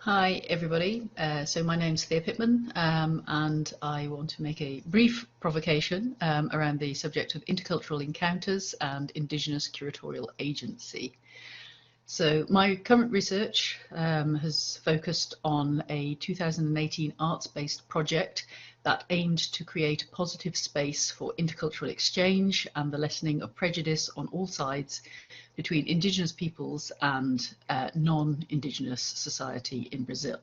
Hi everybody, so my name's Thea Pitman and I want to make a brief provocation around the subject of intercultural encounters and Indigenous curatorial agency. So my current research has focused on a 2018 arts-based project that aimed to create a positive space for intercultural exchange and the lessening of prejudice on all sides between Indigenous peoples and non-Indigenous society in Brazil.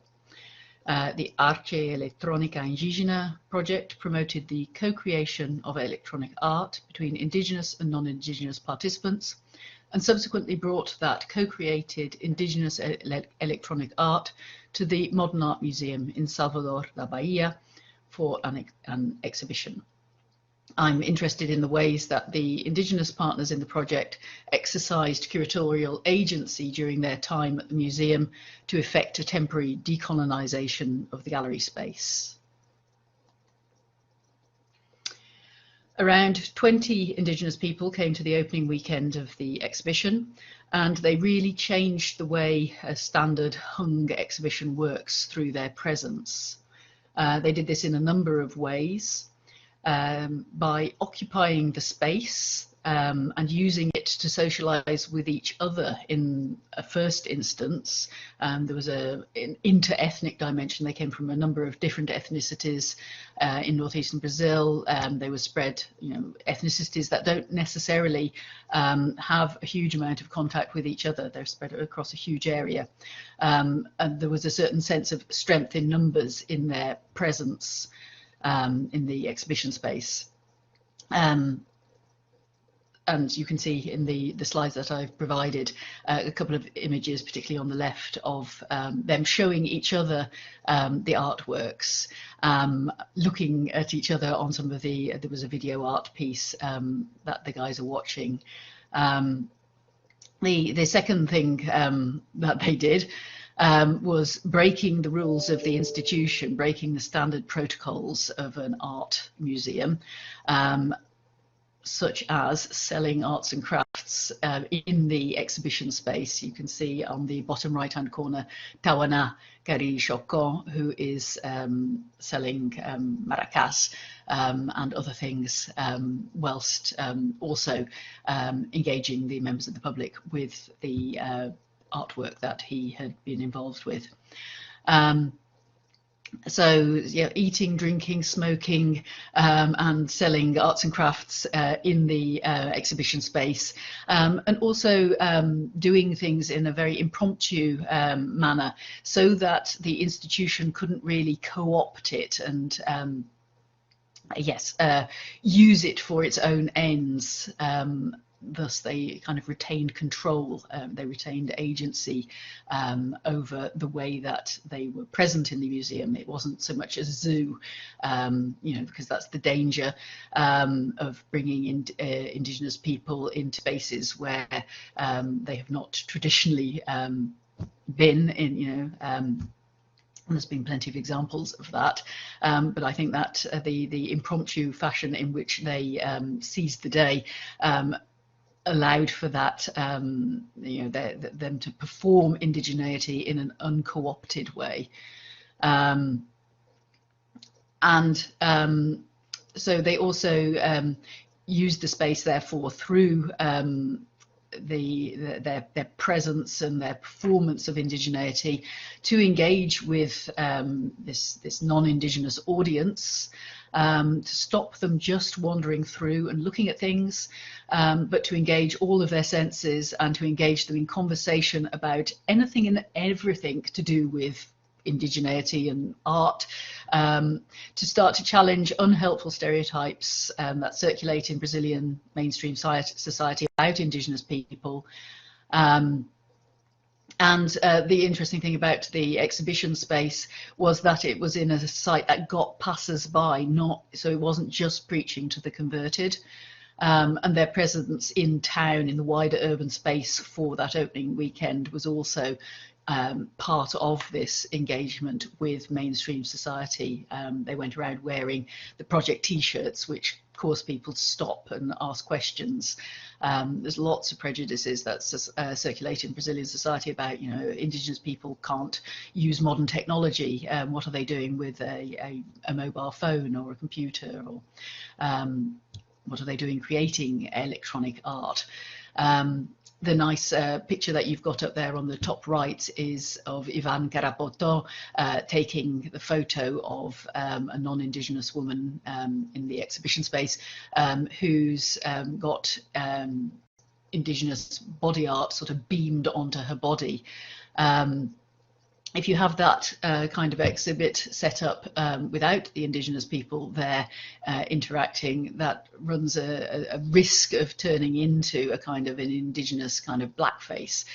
The Arte Eletrônica Indígena project promoted the co-creation of electronic art between Indigenous and non-Indigenous participants, and subsequently brought that co-created Indigenous electronic art to the Modern Art Museum in Salvador da Bahia for an exhibition. I'm interested in the ways that the Indigenous partners in the project exercised curatorial agency during their time at the museum to effect a temporary decolonisation of the gallery space. Around 20 Indigenous people came to the opening weekend of the exhibition, and they really changed the way a standard hung exhibition works through their presence. They did this in a number of ways. By occupying the space and using it to socialise with each other in a first instance. There was an inter-ethnic dimension. They came from a number of different ethnicities in northeastern Brazil. They were spread, ethnicities that don't necessarily have a huge amount of contact with each other. They're spread across a huge area. And there was a certain sense of strength in numbers in their presence in the exhibition space. And you can see in the slides that I've provided a couple of images, particularly on the left, of them showing each other the artworks, looking at each other on some of there was a video art piece that the guys are watching. The second thing that they did was breaking the rules of the institution, breaking the standard protocols of an art museum, such as selling arts and crafts in the exhibition space. You can see on the bottom right hand corner Tawana Kari Shoko, who is selling maracas and other things, whilst also engaging the members of the public with the artwork that he had been involved with. So yeah, eating, drinking, smoking, and selling arts and crafts in the exhibition space, and also doing things in a very impromptu manner, so that the institution couldn't really co-opt it and use it for its own ends. Thus, they kind of retained control, they retained agency over the way that they were present in the museum. It wasn't so much a zoo, because that's the danger of bringing in Indigenous people into spaces where they have not traditionally been in, and there's been plenty of examples of that, but I think that the impromptu fashion in which they seized the day allowed for that, them to perform indigeneity in an unco-opted way. So they also used the space, therefore, through their presence and their performance of indigeneity to engage with this non-Indigenous audience, to stop them just wandering through and looking at things, but to engage all of their senses and to engage them in conversation about anything and everything to do with indigeneity and art, to start to challenge unhelpful stereotypes that circulate in Brazilian mainstream society about Indigenous people. And the interesting thing about the exhibition space was that it was in a site that got passers-by, so it wasn't just preaching to the converted. And their presence in town, in the wider urban space for that opening weekend, was also part of this engagement with mainstream society. They went around wearing the project t-shirts, which cause people to stop and ask questions. There's lots of prejudices that circulate in Brazilian society about, you know, Indigenous people can't use modern technology. What are they doing with a mobile phone or a computer, or what are they doing creating electronic art? The nice picture that you've got up there on the top right is of Ivan Carapoto taking the photo of a non-Indigenous woman in the exhibition space who's got Indigenous body art sort of beamed onto her body. If you have that kind of exhibit set up without the Indigenous people there interacting, that runs a risk of turning into a kind of an Indigenous kind of blackface,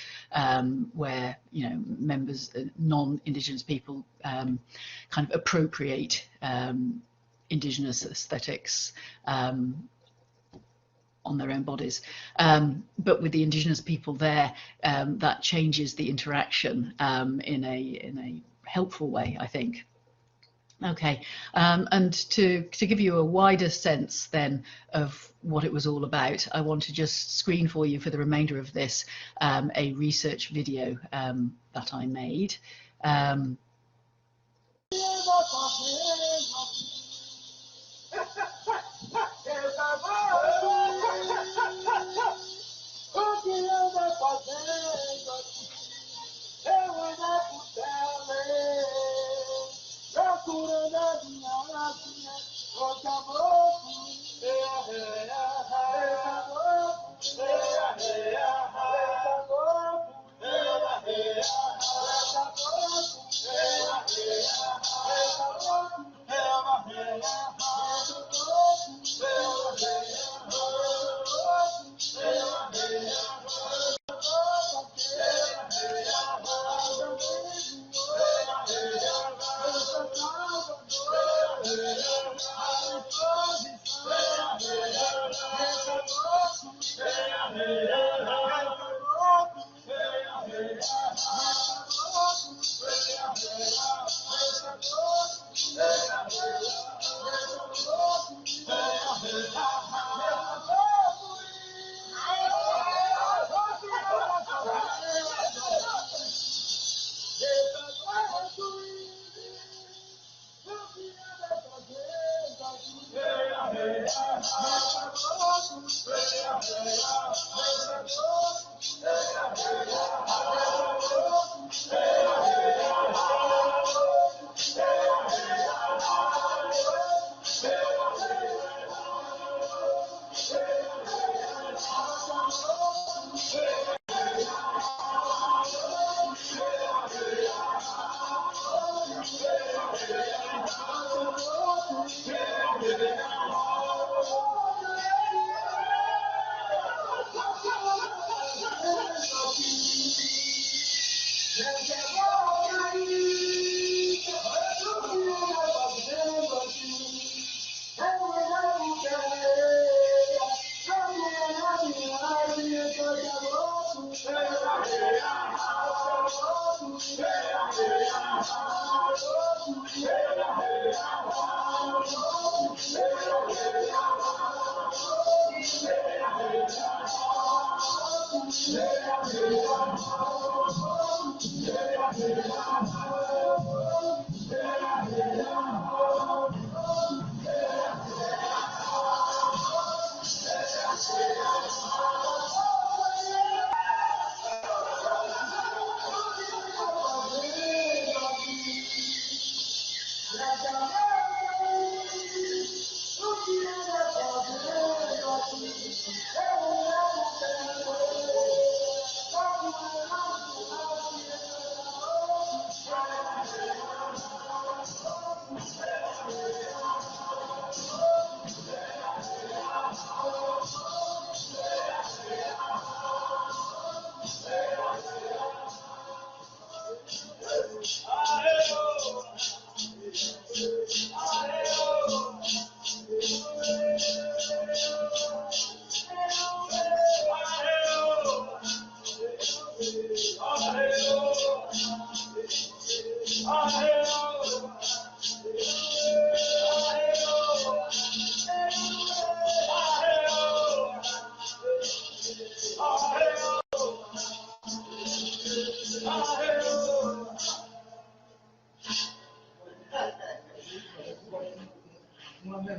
where, you know, members, non-Indigenous people kind of appropriate Indigenous aesthetics on their own bodies. But with the Indigenous people there, that changes the interaction in a helpful way, I think. Okay, and to give you a wider sense then of what it was all about, I want to just screen for you for the remainder of this a research video that I made.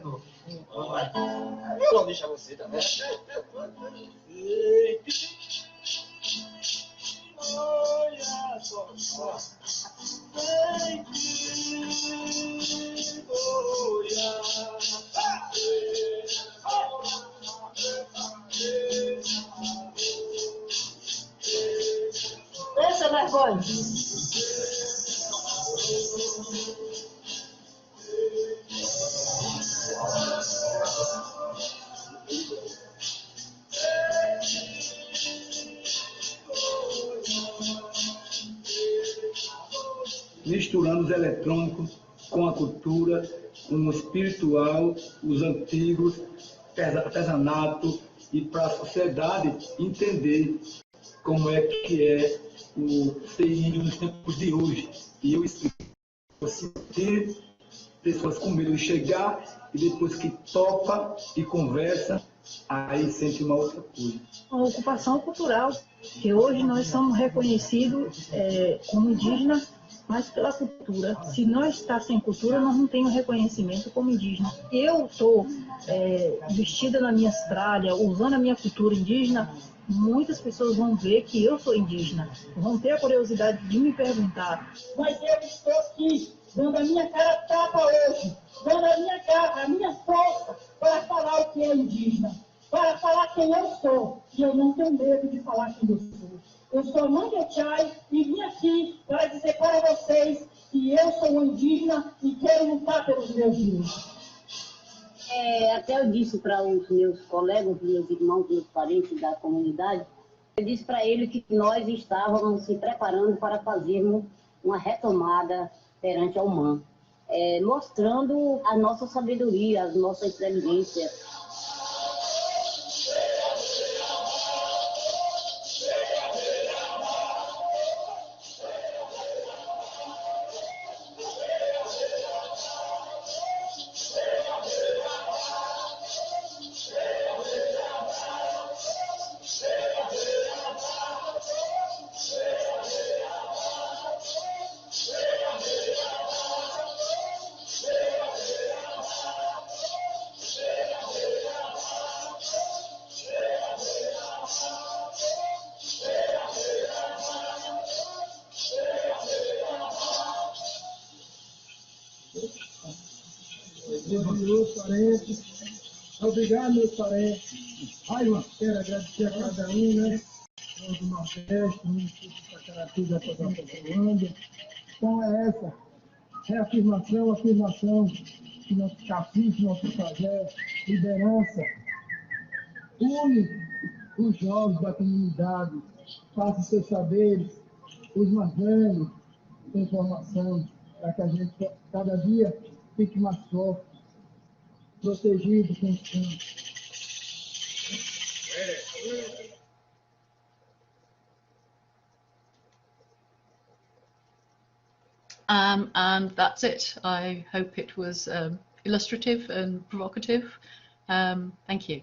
fazendo eu vou deixar você também. Olha só. Essa vergonha. Misturando os eletrônicos com a cultura, com o espiritual, os antigos, artesanato, e para a sociedade entender como é que é o ser índio nos tempos de hoje. E eu sentir pessoas com medo de chegar e depois que topa e conversa, aí sente uma outra coisa. Uma ocupação cultural, que hoje nós somos reconhecidos como indígenas, mas pela cultura. Se nós está sem cultura, nós não temos reconhecimento como indígena. Eu estou vestida na minha tralha, usando a minha cultura indígena, muitas pessoas vão ver que eu sou indígena, vão ter a curiosidade de me perguntar. Mas eu estou aqui, dando a minha cara tapa hoje, dando a minha garra, a minha força para falar o que é indígena, para falar quem eu sou. E eu não tenho medo de falar quem eu sou. Eu sou Manguechai e vim aqui para dizer para vocês que eu sou uma indígena e quero lutar pelos meus direitos. Até eu disse para os meus colegas, meus irmãos, meus parentes da comunidade, eu disse para eles que nós estávamos se preparando para fazermos uma retomada perante a humana, mostrando a nossa sabedoria, a nossa inteligência. Obrigado, meus parentes. Quero agradecer a cada um, né? Do Nordeste, do município de Itacaratu, da Colômbia. Então é essa reafirmação, afirmação que nosso cacique, nosso pajé, liderança, une os jovens da comunidade, faça seus saberes, os mais velhos, com informação, para que a gente cada dia fique mais forte, protegido, constante. And that's it. I hope it was illustrative and provocative. Thank you.